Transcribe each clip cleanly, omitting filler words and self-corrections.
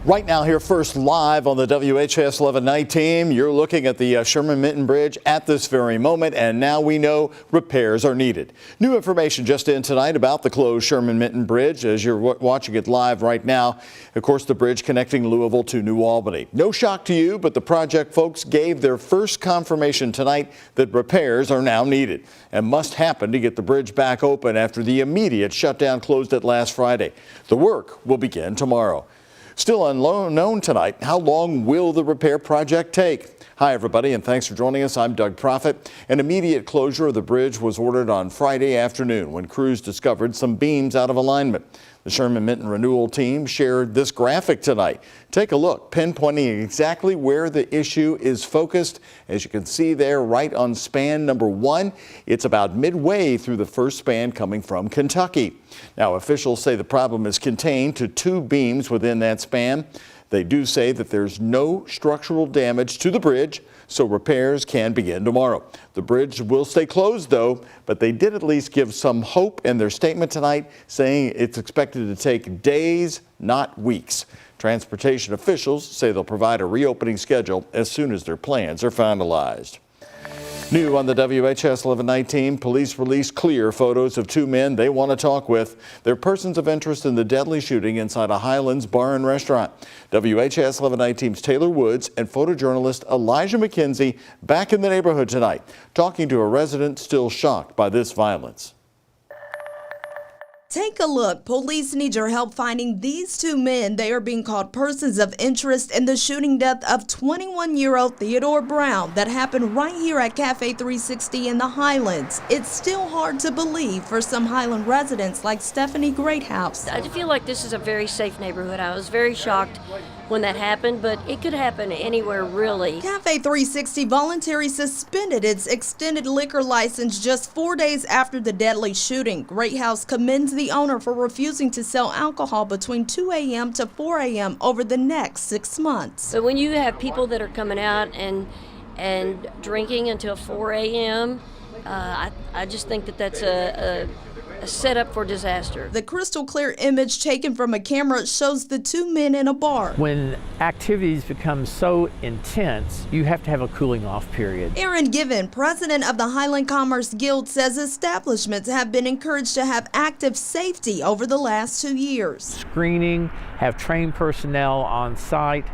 Right now, here first live on the WHAS11 night team, you're looking at the Sherman-Minton Bridge at this very moment, and now we know repairs are needed. New information just in tonight about the closed Sherman-Minton Bridge as you're watching it live right now. Of course, the bridge connecting Louisville to New Albany. No shock to you, but the project folks gave their first confirmation tonight that repairs are now needed and must happen to get the bridge back open after the immediate shutdown closed it last Friday. The work will begin tomorrow. Still unknown tonight, how long will the repair project take? Hi, everybody, and thanks for joining us. I'm Doug Proffitt. An immediate closure of the bridge was ordered on Friday afternoon when crews discovered some beams out of alignment. The Sherman-Minton renewal team shared this graphic tonight. Take a look, pinpointing exactly where the issue is focused. As you can see there, right on span number 1, it's about midway through the first span coming from Kentucky. Now, officials say the problem is contained to 2 beams within that span. They do say that there's no structural damage to the bridge, so repairs can begin tomorrow. The bridge will stay closed, though, but they did at least give some hope in their statement tonight, saying it's expected to take days, not weeks. Transportation officials say they'll provide a reopening schedule as soon as their plans are finalized. New on the WHAS11 night team, police released clear photos of 2 men they want to talk with. They're persons of interest in the deadly shooting inside a Highlands bar and restaurant. WHAS11 night team's Taylor Woods and photojournalist Elijah McKenzie back in the neighborhood tonight, talking to a resident still shocked by this violence. Take a look. Police need your help finding these 2 men. They are being called persons of interest in the shooting death of 21-year-old Theodore Brown that happened right here at Cafe 360 in the Highlands. It's still hard to believe for some Highland residents like Stephanie Greathouse. I feel like this is a very safe neighborhood. I was very shocked when that happened, but it could happen anywhere, really. Cafe 360 voluntarily suspended its extended liquor license just 4 days after the deadly shooting. Greathouse commends the owner for refusing to sell alcohol between 2 a.m. to 4 a.m. over the next 6 months. But when you have people that are coming out and drinking until 4 a.m., I just think that that's a setup for disaster. The crystal clear image taken from a camera shows the 2 men in a bar. When activities become so intense, you have to have a cooling off period. Aaron Given, president of the Highland Commerce Guild, says establishments have been encouraged to have active safety over the last 2 years. Screening, have trained personnel on site,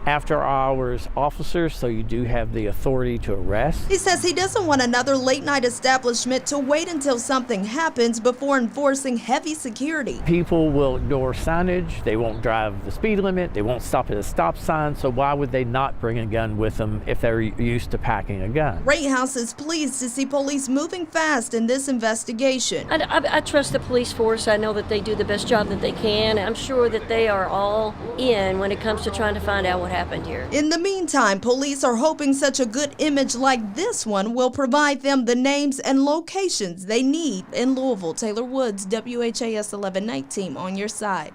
after hours officers, so you do have the authority to arrest. He says he doesn't want another late night establishment to wait until something happens before enforcing heavy security. People will ignore signage, they won't drive the speed limit, they won't stop at a stop sign, so why would they not bring a gun with them if they're used to packing a gun? Greathouse is pleased to see police moving fast in this investigation. I trust the police force. I know that they do the best job that they can. I'm sure that they are all in when it comes to trying to find out what happened here. In the meantime, police are hoping such a good image like this one will provide them the names and locations they need in Louisville. Taylor Woods, WHAS11 night team, on your side.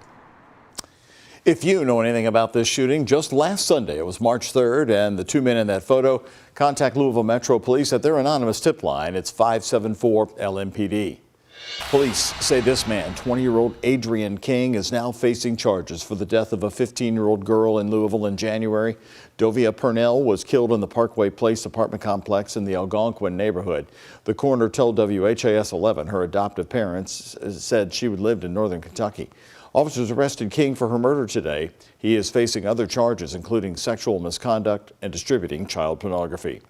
If you know anything about this shooting, just last Sunday, it was March 3rd, and the 2 men in that photo, contact Louisville Metro Police at their anonymous tip line. It's 574-LMPD. Police say this man, 20-year-old Adrian King, is now facing charges for the death of a 15-year-old girl in Louisville in January. Dovia Purnell was killed in the Parkway Place apartment complex in the Algonquin neighborhood. The coroner told WHAS11 her adoptive parents said she would live in northern Kentucky. Officers arrested King for her murder today. He is facing other charges, including sexual misconduct and distributing child pornography.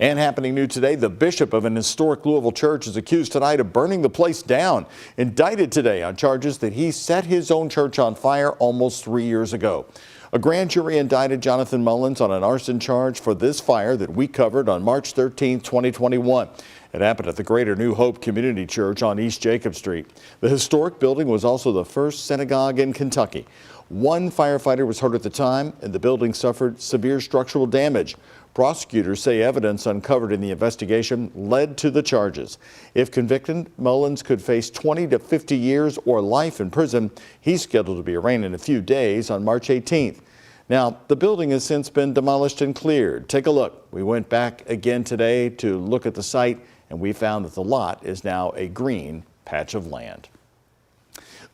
And happening new today, the bishop of an historic Louisville church is accused tonight of burning the place down. Indicted today on charges that he set his own church on fire almost 3 years ago. A grand jury indicted Jonathan Mullins on an arson charge for this fire that we covered on March 13, 2021. It happened at the Greater New Hope Community Church on East Jacob Street. The historic building was also the first synagogue in Kentucky. 1 firefighter was hurt at the time, and the building suffered severe structural damage. Prosecutors say evidence uncovered in the investigation led to the charges. If convicted, Mullins could face 20 to 50 years or life in prison. He's scheduled to be arraigned in a few days on March 18th. Now, the building has since been demolished and cleared. Take a look. We went back again today to look at the site, and we found that the lot is now a green patch of land.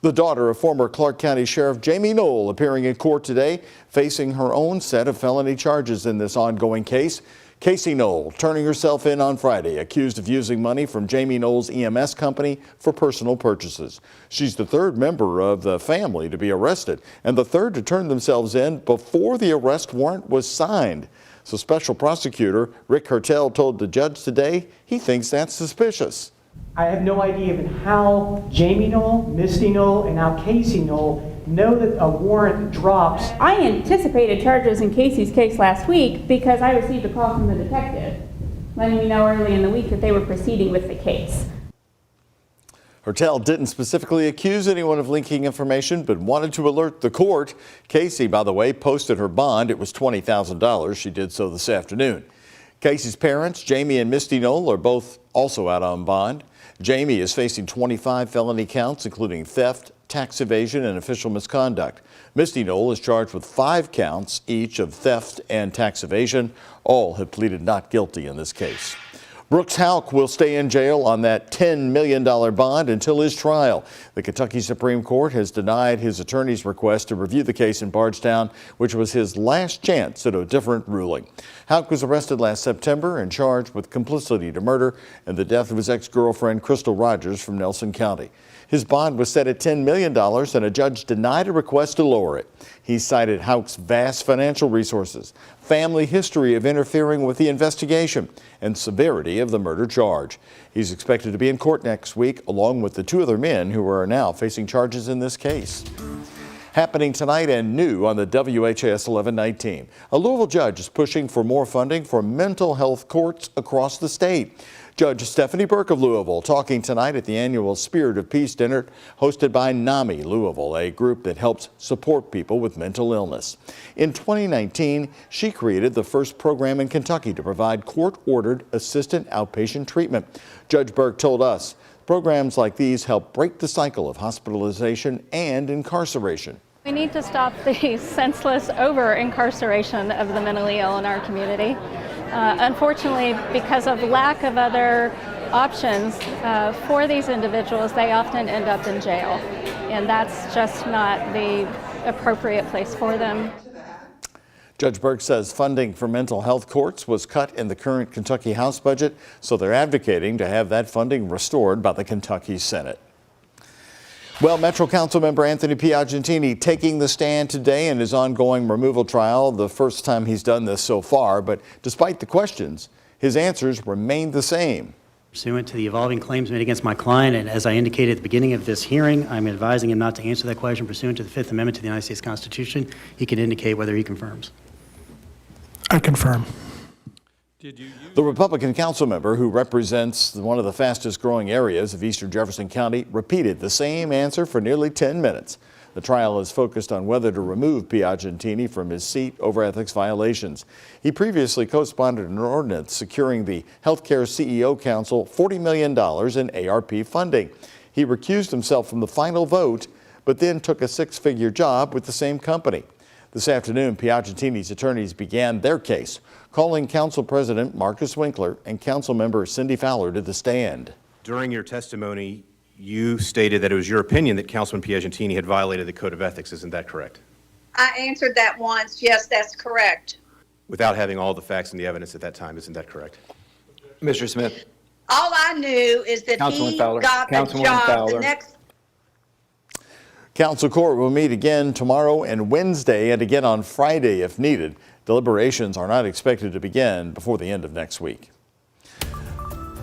The daughter of former Clark County Sheriff Jamie Knoll appearing in court today, facing her own set of felony charges in this ongoing case. Casey Knoll turning herself in on Friday, accused of using money from Jamie Knoll's EMS company for personal purchases. She's the third member of the family to be arrested and the third to turn themselves in before the arrest warrant was signed. So Special Prosecutor Rick Hertel told the judge today he thinks that's suspicious. I have no idea even how Jamie Knoll, Misty Knoll, and now Casey Knoll know that a warrant drops. I anticipated charges in Casey's case last week because I received a call from the detective letting me know early in the week that they were proceeding with the case. Hertel didn't specifically accuse anyone of leaking information, but wanted to alert the court. Casey, by the way, posted her bond. It was $20,000. She did so this afternoon. Casey's parents, Jamie and Misty Knoll, are both also out on bond. Jamie is facing 25 felony counts, including theft, tax evasion, and official misconduct. Misty Knoll is charged with 5 counts each of theft and tax evasion. All have pleaded not guilty in this case. Brooks Houck will stay in jail on that $10 million bond until his trial. The Kentucky Supreme Court has denied his attorney's request to review the case in Bardstown, which was his last chance at a different ruling. Houck was arrested last September and charged with complicity to murder and the death of his ex-girlfriend Crystal Rogers from Nelson County. His bond was set at $10 million and a judge denied a request to lower it. He cited Houck's vast financial resources, family history of interfering with the investigation, and severity of the murder charge. He's expected to be in court next week, along with the 2 other men who are now facing charges in this case. Happening tonight and new on the WHAS11 night team. A Louisville judge is pushing for more funding for mental health courts across the state. Judge Stephanie Burke of Louisville talking tonight at the annual Spirit of Peace dinner hosted by NAMI Louisville, a group that helps support people with mental illness. In 2019, she created the first program in Kentucky to provide court-ordered assisted outpatient treatment. Judge Burke told us programs like these help break the cycle of hospitalization and incarceration. We need to stop the senseless over-incarceration of the mentally ill in our community. Unfortunately, because of lack of other options for these individuals, they often end up in jail, and that's just not the appropriate place for them. Judge Burke says funding for mental health courts was cut in the current Kentucky House budget, so they're advocating to have that funding restored by the Kentucky Senate. Well, Metro Council member Anthony Piagentini taking the stand today in his ongoing removal trial, the first time he's done this so far, but despite the questions, his answers remain the same. Pursuant to the evolving claims made against my client, and as I indicated at the beginning of this hearing, I'm advising him not to answer that question pursuant to the Fifth Amendment to the United States Constitution. He can indicate whether he confirms. I confirm. The Republican council member who represents one of the fastest growing areas of eastern Jefferson County repeated the same answer for nearly 10 minutes. The trial is focused on whether to remove Piagentini from his seat over ethics violations. He previously co-sponsored an ordinance securing the Healthcare CEO Council $40 million in ARP funding. He recused himself from the final vote, but then took a 6-figure job with the same company. This afternoon, Piagentini's attorneys began their case, calling Council President Marcus Winkler and Council Member Cindy Fowler to the stand. During your testimony, you stated that it was your opinion that Councilman Piagentini had violated the Code of Ethics. Isn't that correct? I answered that once. Yes, that's correct. Without having all the facts and the evidence at that time, isn't that correct? Mr. Smith. All I knew is that he got a job the next. Council court will meet again tomorrow and Wednesday and again on Friday if needed. Deliberations are not expected to begin before the end of next week.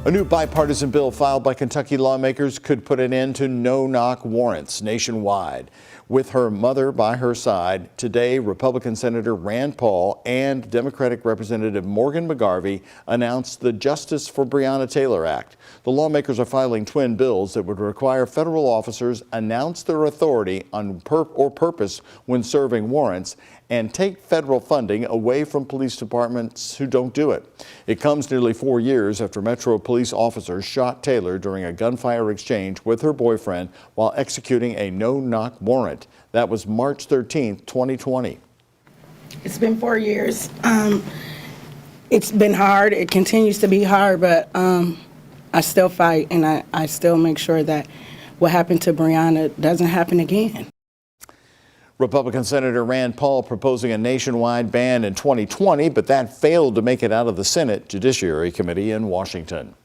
A new bipartisan bill filed by Kentucky lawmakers could put an end to no-knock warrants nationwide. With her mother by her side, today Republican Senator Rand Paul and Democratic Representative Morgan McGarvey announced the Justice for Breonna Taylor Act. The lawmakers are filing twin bills that would require federal officers announce their authority on purpose when serving warrants and take federal funding away from police departments who don't do it. It comes nearly 4 years after Metro police officers shot Taylor during a gunfire exchange with her boyfriend while executing a no-knock warrant. That was March 13th, 2020. It's been 4 years. It's been hard. It continues to be hard, but I still fight, and I still make sure that what happened to Breonna doesn't happen again. Republican Senator Rand Paul proposing a nationwide ban in 2020, but that failed to make it out of the Senate Judiciary Committee in Washington.